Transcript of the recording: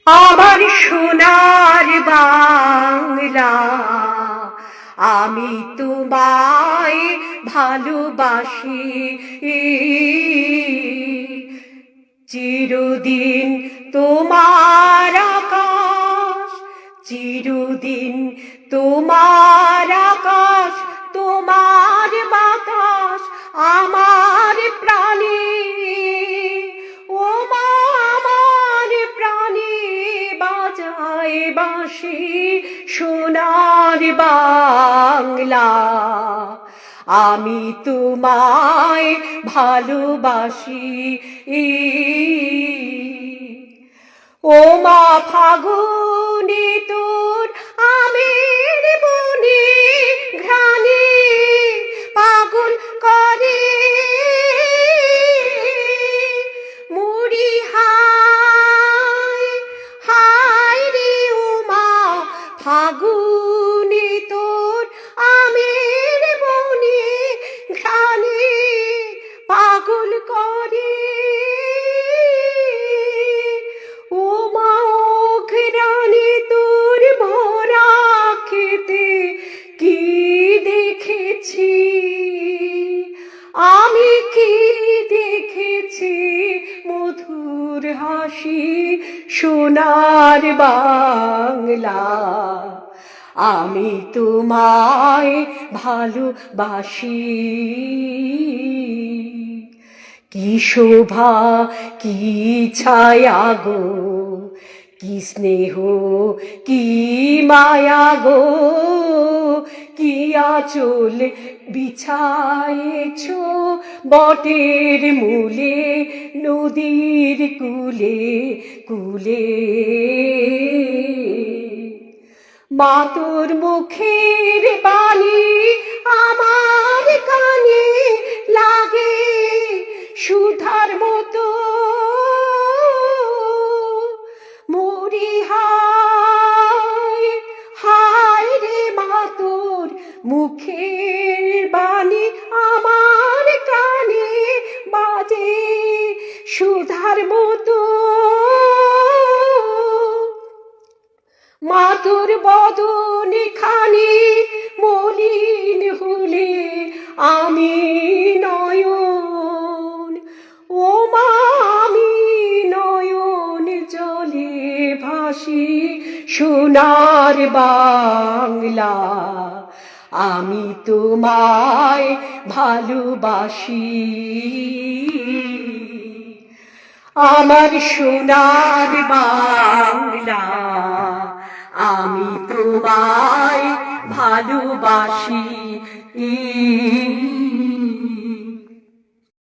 আমার সোনার বাংলা, আমি তোমায় ভালোবাসি। চিরদিন তোমার আকাশ, চিরদিন তোমার আকাশ, তোমার বাতাস আমার প্রাণে। ও মা, আমার প্রাণে বাজায় বাঁশি সোনার বাংলা, আমি তোমায় ভালোবাসি। ও মা ফাগুনে তোর আমের বনে ঘ্রাণে পাগল করে মুড়ি। হায় হায় রে ও মা ফাগুনে তোর আমের বনে ঘ্রাণে পাগল করে। ও মা ঘ্রাণে তোর ভরা খেতে কি দেখেছি আমি, কি দেখেছি মধুর হাসি সোনার বাংলা, আমি তোমায় ভালোবাসি। কি শোভা কি ছায়া গো, কি স্নেহ কি মায়া গো, কি আঁচল বিছায়েছ বটের মূলে নদীর কূলে কূলে। মা তোর মুখের বাণী আমার কানে লাগে সুধার মতো। মরি হায় হায় রে মা তোর মুখের বাণী আমার কানে বাজে সুধার মতো। মা তোর বদন খানি মলিন হলে আমি নয়ন, ও মা আমি নয়ন জলে ভাসি সোনার বাংলা, আমি তোমায় ভালোবাসি। আমার সোনার বাংলা, আমি তোমায় ভালোবাসি।